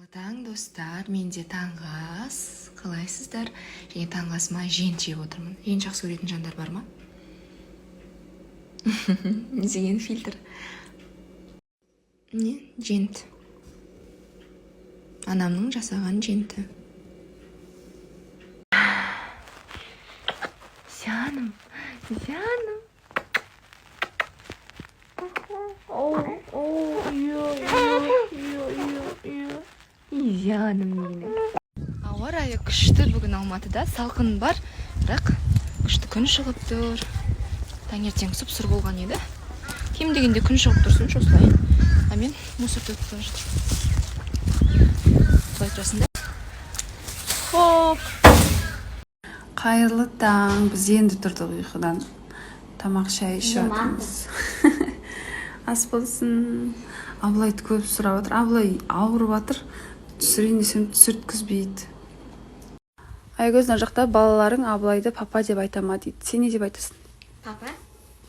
Таң достар, менде таңғы ас. Қалайсыздар? Және таңғы асыма жент жеп отырмын. Ең жақсы көретін жандар бар ма? Не деген фильтр? Не? Жент. Анамның жасаған женті. Жаным, жаным. Жаным менің. Ауа райы күшті бүгін Алматыда, салқын бар, бірақ күшті күн шығып тұр. Таңертең сұп-сұр болған еді. Кем дегенде күн шығып тұрсын, осылай. А мен мусор төгіп бара жатырмын. Солай тұрасың да? Хоп. Қайырлы таң. Біз енді тұрдық ұйқыдан. Тамақ шай ішіп жатырмыз. Ас болсын. Аблайды көп сұрап жатыр. Аблай ауырып жатыр. Түсірейін десем түсірткізбейді. Айгөз, мына жақта балаларың Аблайды папа деп айта ма дейді. Сен не деп айтасың? Папа?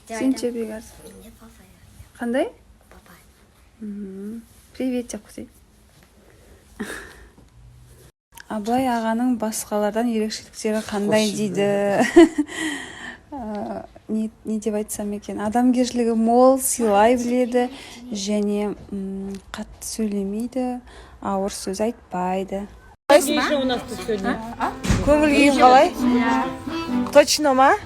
Сен ше Бекарс? Мен папа. Қандай? Папа. Привет деп қойсай. Аблай ағаның басқалардан ерекшеліктері қандай дейді? Не деп айтсам екен? Адамгершілігі мол, сыйлай біледі және қатты сөйлемейді, ауыр сөз айтпайды. У нас тут сегодня. Көңіл-күйің қалай? Точно ма?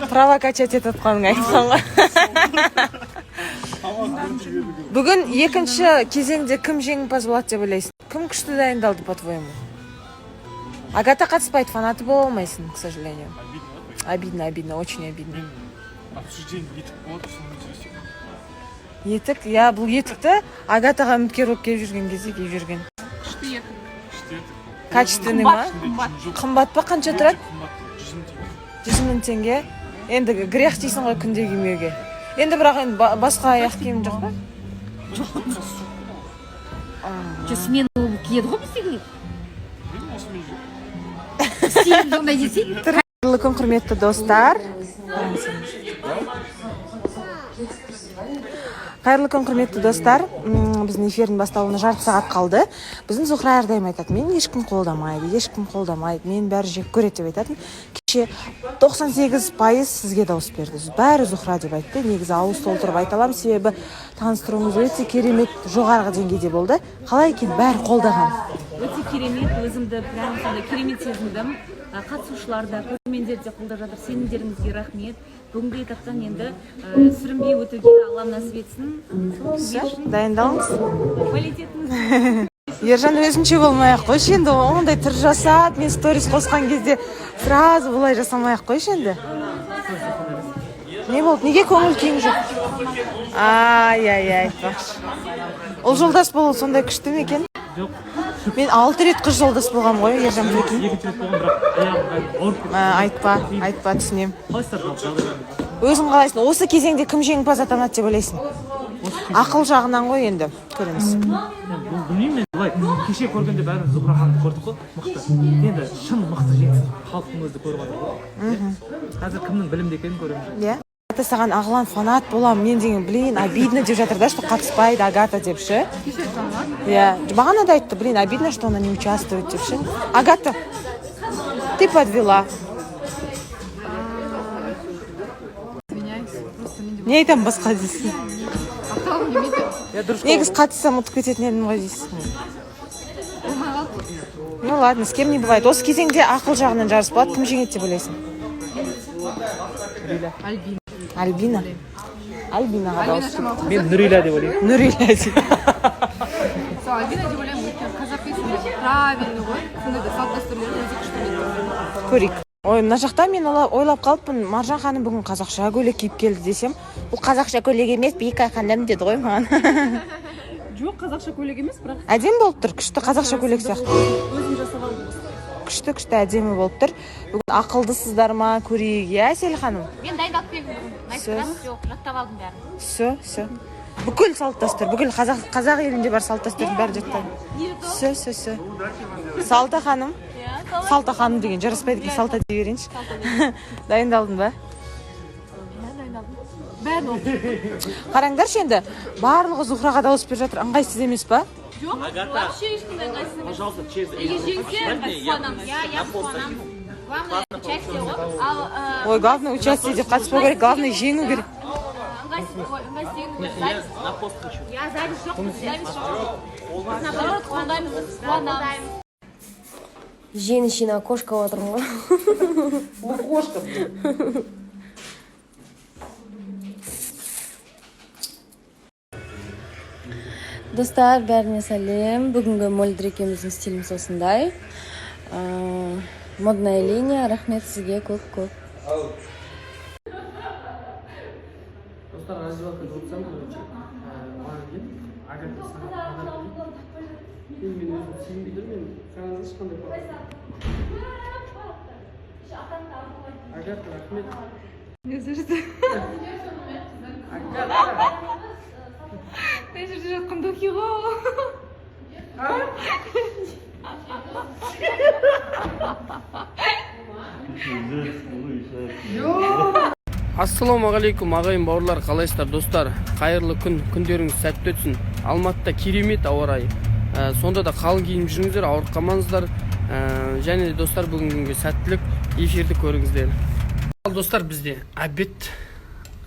Провокачать етіп қалың айтқан ғой. Бүгін екінші кезеңде кім жеңімпаз болады деп ойлайсың? Кім күшті дайындалды, по-твоему? Агата қатыспайды, фанаты бола алмайсың, к сожалению. Обидно, очень обидно. Обсуждение етік болады, соны сөйлесек. Етік, я бұл етікті Агатаға үміткер болып келіп жүрген кезде киіп жүрген. Күшті етік. Качественный ма? Қымбат па, қанша тұрады? Қымбат, 100 000 теңге. Енді грех дейсің ғой күнде кимеуге. Енді бірақ басқа аяқ киім жоқ па? Смен киеді ғой біздегі. мен осымен жүр. Сен сондай десең. Қайырлы күн, құрметті достар. Қайырлы күн, құрметті достар. Біздің эфирдің басталуына жарты сағат қалды. Біздің Зухра әрдайым айтады, мен ешкім қолдамайды, мен бәрі жек көреді деп айтатын. Кеше 98% сізге дауыс берді. Бәрі Зухра деп айтты. Негізі ауыз толтырып айта аламын, себебі таныстыруымыз өте керемет, жоғарғы деңгейде болды. Қалай екен, бәрі қолдаған. Өте керемет, өзімді прям сондай керемет сезіндім. Қатысушылар да, көрермендер де қолдап жатыр. Сендеріңізге рахмет. Бүгінгі этаптан енді сүрінбей өтуге Аллам нәсіп етсін. Дайындалыңыз. Квалитетіңіз. Ержан өзінше болмай-ақ қойшы енді, ондай түр жасап, мен сторис қосқан кезде сразу бұлай жасамай-ақ қойшы енді. Не болды? Неге көңіл күйің жоқ? Айтпақшы. Ол жолдас болу сондай күшті ме екен? Жоқ. Мен 6 рет қыз жолдас болғам ғой, Ержан Бөкей. Екінші рет болған, бірақ аяғым ауырып кетті. Айтпа, түсінем. Қалайсыздар, жағдайларыңыз? Өзің қалайсың? Осы кезеңде кім жеңімпаз атанады деп ойлайсың? Ақыл жағынан ғой енді, көреміз. Білмеймін мен, былай, кеше көргенде бәрін Зухра ханымды көрдік қой, мықты. Енді шын мықты жеңсіз халықтың өзі көріп жатыр ғой. Қазір кімнің білімді екенін көреміз. Иә. Агата саған ағылан фанат болам, мен деген, блин, обидно деп жатыр да, что қатыспайды Агата деп ше. Иә, бағана да айтты, блин, обидно, что она не участвует деп ше. Агата, ты подвела. Не айтам басқа дейсің? Негіз қатысам ұтып кететін едім ғой дейсің. Ну ладно, с кем не бывает. Осы кезеңде ақыл жағынан жарыс болады, кім жеңеді деп ойлайсың? Альбина. Альбинаға дауыс. Мен Нұрила деп ойлаймын. Нұрила деп. Альбина деп ойлаймын, өйткені қазақи сондай правильный ғой. Сондай да салт дәстүрлері өте күшті. Көрейік. Ой, мына жақта мен ойлап қалыппын, Маржан ханым бүгін қазақша көйлек киіп келді десем, бұл қазақша көйлек емес, Бейка ханым деді ғой маған. Жоқ, қазақша көйлек емес, бірақ Әдемі болып тұр, күшті қазақша көйлек сияқты. өзім жасап алдым. Күшті әдемі болып тұр. Бүгін ақылдысыздар ма, көрейік, Әсел ханым? Мен дайындалып келдім. Жоқ, жаттап алдым бәрін. Все. Бүкіл салт дәстүр, бүкіл қазақ елінде бар салт дәстүрдің бәрі жаттайды. Все. Салта ханым? Салта ханым деген жараспайды екен, салта дей берейінші. Дайындалдың ба? Дайындалдым. бәрін оқып Қараңдаршы енді, барлығы Зухраға дауыс беріп жатыр. Ыңғайсыз емес па? жоқ вообще ешқандай ыңғайсыз емес егер жеңсе біз қуанамыз Я қуанамын. Главное, участие ғой. Ал Ой, главное участие деп қатыспау керек, главное жеңу керек. ыңғайсыз деген запись. Я запись жоқ, запись жоқ. Наоборот, қуанамыз. Женщина кошка отырмын ғой. Достар, бәріне сәлем. Бүгінгі Мөлдір екеуміздің стиліміз осындай. Модная линия, рахмет сізге көп. Достар, раздевалка жұмсам, маған келіп, Агата саған хабар берді. Мен өзім сенбей тұрмын, саған ешқандай хабар. Агата, рахмет. Не жүрді. Агата! Не жүрді жатқан доки ғой. Ассалаумағалейкум ағайын бауырлар, қалайсыздар достар? Қайырлы күн, күндеріңіз сәтті өтсін. Алматыда керемет ауа райы. Сонда да қалың киініп жүріңіздер, ауырып қалмаңыздар. Және де достар, бүгінгі сәттілік, эфирді көріңіздер. Ал достар, бізде обед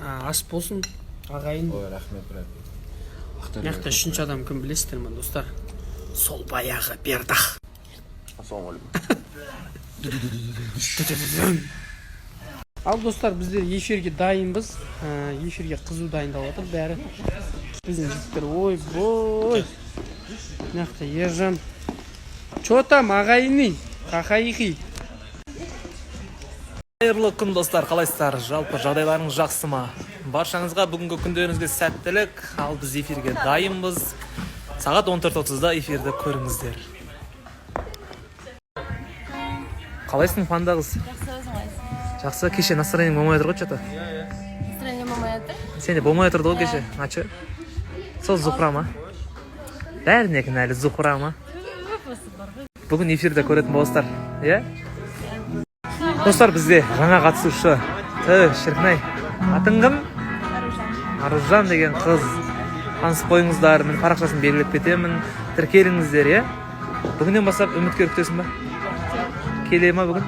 ас болсын. Ағайын. Ой, рахмет, брат. Мықты үшінші адам кім білесіздер ме, достар? Сол баяғы Бердах. Ассалаумағалейкум. Ал достар, біздер эфирге дайынбыз. Эфирге қызу дайындалып жатыр бәрі. Біздің жігіттер, ой, бой. Мықты ержан. Чо там, ағайыны? Қақайқи. Қайырлы күн достар, қалайсыздар? Жалпы жағдайларыңыз жақсы ма? Баршаңызға бүгінгі күндеріңізге сәттілік. Ал біз эфирге дайынбыз. Сағат 14:30-да эфирді көріңіздер. Қалайсың, панда қыз? Жақсы, кеше настроениең болмай отыр ғой, что-то. Настроение болмай жатыр. Сенде болмай отырды ғой кеше. Ачы? Сол Зухра ма? Бәріне кінәлі Зухра ма? Бүгін эфирде көретін болыстар, иә? Достар, бізде жаңа қатысушы. Шіркінай. Атың кім? Аружан деген қыз. Танысып қойыңыздар, мен парақшасын белгілеп кетемін. Тіркеліңіздер, иә? Бүгіннен бастап үміткер күтесің ба? Келе ма бүгін?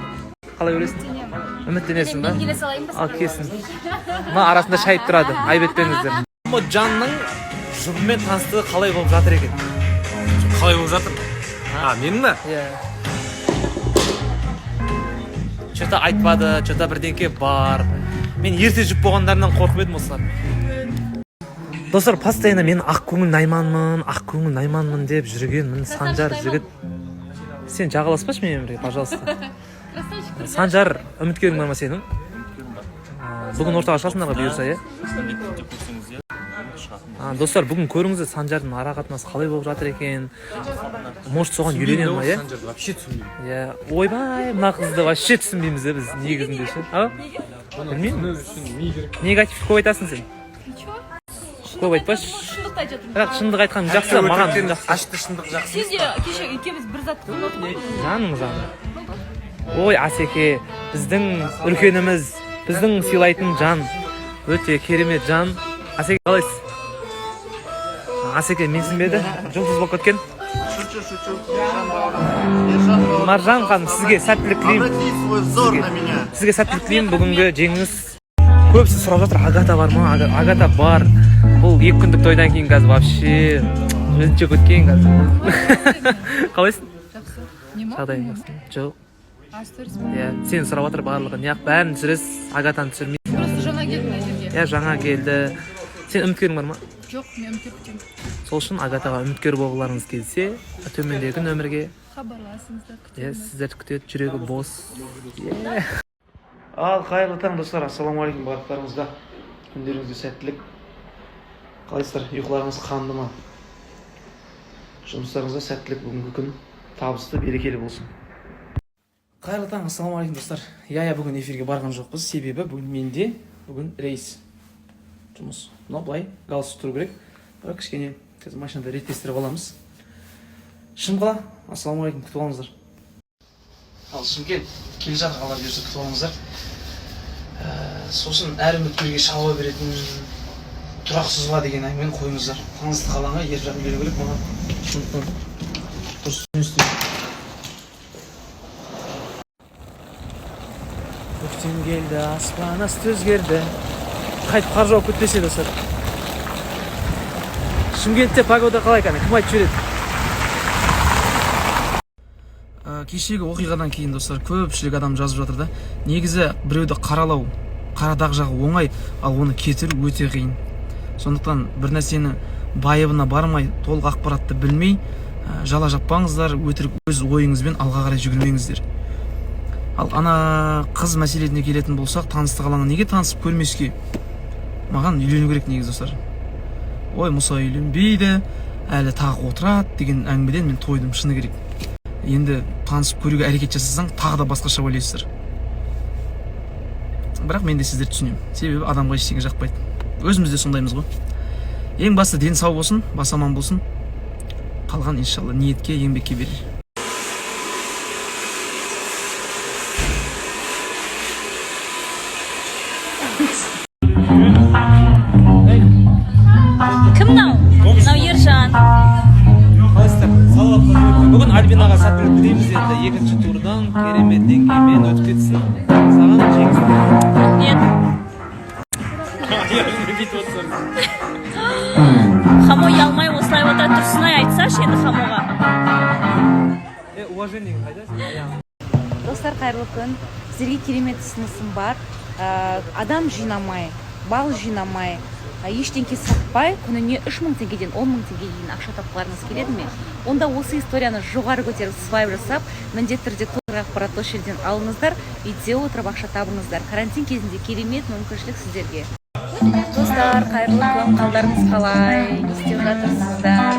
Қалай ойлайсың? Үміттенесің ба? Мен келе салайын ба? Ал келсін. Ма арасында шайып тұрады, айбетпеңіздер. Жанның жұбымен таныстығы қалай болып жатыр екен? Қалай болып жатыр? Менің ме? Что-то айтпады, что-то бірдеңке бар. Мен ерте жұп болғандарынан қорқып едім осылар. Достар, постоянно мен ақкөңіл найманмын деп жүргенмін. Санжар жігіт. Сен жағаласпашы менімен бірге, пожалуйста. Санжар, үміткерің бар ма сенің? Бүгін ортаға шығасыңдар ғой бұйырса, иә? Достар, бүгін көріңіздер Санжардың ара қатынасы қалай болып жатыр екен. Может, соған үйлене ма, иә? Санжарды вообще түсінбеймін. Иә, ойбай, мына қызды вообще түсінбейміз, біз негізінде ше. Білмеймін. Негатив көп айтасың сен. Көп айтпашы. шындықты айтып жатырмын Бірақ шындық айтқан жақсы, маған жақсы. Ашты шындық жақсы. сен де кеше екеуміз бір затты қылып Жаным. Ой, Асеке, біздің үлкеніміз, біздің сыйлайтын жан. Өте керемет жан. Асеке, қалайсыз? Асеке, менсің беді? Жұлдыз болып кеткен? Маржан ханым, сізге сәттілік тілеймін. Сізге сәттілік тілеймін, бүгінгі жеңіңіз. Көбісі сұрап жатыр, Агата бар ма? Агата бар. Бұл 2 күндік тойдан кейін қазір вообще өзінше көткен қазір. Қалайсың? Жақсы. Не ма? Жағдай жақсы. Жоқ. Астерс. Иә, сені сұрап жатыр барлығы. Неғып бәрін түсіресіз, Агатаны түсірмейсіз. Просто жаңа келді мына жерге. Иә, жаңа келді. Сен үміткерің бар ма? Жоқ, мен үміткер күтемін. Сол үшін Агатаға үміткер болғыларыңыз келсе, төмендегі нөмірге Хабарласыңыздар, иә, күтемін. сіздерді күтеді, жүрегі бос. Ал қайырлы таң достар, ассалаумағалейкум барлықтарыңызға. Күндеріңізге сәттілік. Қалайсыздар, ұйқыларыңыз қанды ма? Жұмыстарыңызға сәттілік, бүгінгі күн табысты, берекелі болсын. Қайырлы таң, ассалаумағалейкум достар. Иә, бүгін эфирге барған жоқпыз, себебі бүгін менде рейс. Жұмыс. Мынау былай, галстук тұру керек. Бірақ кішкене қазір машинада реттестіріп аламыз. Шымқала, ассалаумағалейкум, күтіп алыңыздар. Ал Шымкент, келе жатыр қалар берсе күтіп алыңыздар. Сосын әр үміткерге шалуа беретін тұрақсызға деген әңгімені қойыңыздар. Таңсты қалаңға ер жағын беру керек маған. Сондықтан дұрыс түсіністер. Көктем келді, аспан асты өзгерді. Қайтып қар жауып кетпесе достар. Шымкентте погода қалай екен? Кім айтып жібереді? Кешегі оқиғадан кейін достар көпшілік адам жазып жатыр да. Негізі біреуді қаралау, қарадағы жағы оңай, ал оны кетіру өте қиын. Сондықтан бір нәрсені байыбына бармай, толық ақпаратты білмей, жала жаппаңыздар, өтірік өз ойыңызбен алға қарай жүгірмеңіздер. Ал ана қыз мәселесіне келетін болсақ, танысты қалаңа неге танысып көрмеске? Маған үйлену керек негізі достар. Ой, Мұса үйленбейді, әлі тағы отырады деген әңгімеден мен тойдым, шыны керек. Енді танысып көруге әрекет жасасаң, тағы да басқаша ойлайсыздар. Бірақ мен де сіздерді түсінемін. Себебі адамға ештеңе жақпайды. Өзіміз де сондаймыз ғой. Ең басты дені сау болсын, бас аман болсын. Қалған иншалла ниетке, еңбекке берер. Кім мынау? Мынау Ержан. Қалайсыздар? Салауатқа бүгін Альбинаға сәттілік тілейміз енді. Екінші турдан керемет деңгеймен өтіп кетсін. Саған жеңіс. Нет. Хамо ұялмай осылай отыра тұрсынай айтсашы енді Хамоға. Уважениең қайда? Достар, қайырлы күн. Сіздерге керемет ұсынысым бар. Адам жинамай, бал жинамай, ештеңке сатпай, күніне 3000 теңгеден 10.000 теңгеге дейін ақша тапқыларыңыз келеді ме? Онда осы историяны жоғары көтеріп свайп жасап, міндетті түрде толық ақпаратты осы жерден алыңыздар, үйде отырып ақша табыңыздар. Карантин кезінде керемет мүмкіншілік сіздерге. Достар, қайырлы күн, қалдарыңыз қалай? Не істеп жатырсыздар?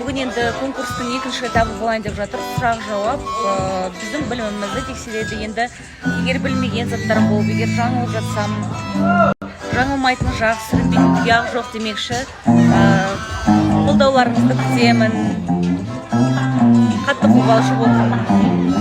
Бүгін енді конкурстың екінші этабы болайын деп жатыр. Сұрақ жауап біздің білімімізді тексереді. Енді егер білмеген заттар болып, егер жаңылып жатсам, жаңылмайтын жақ, сүрінбейтін тұяқ жоқ демекші. Қолдауларыңызды күтемін. Қатты қобалжып отырмын.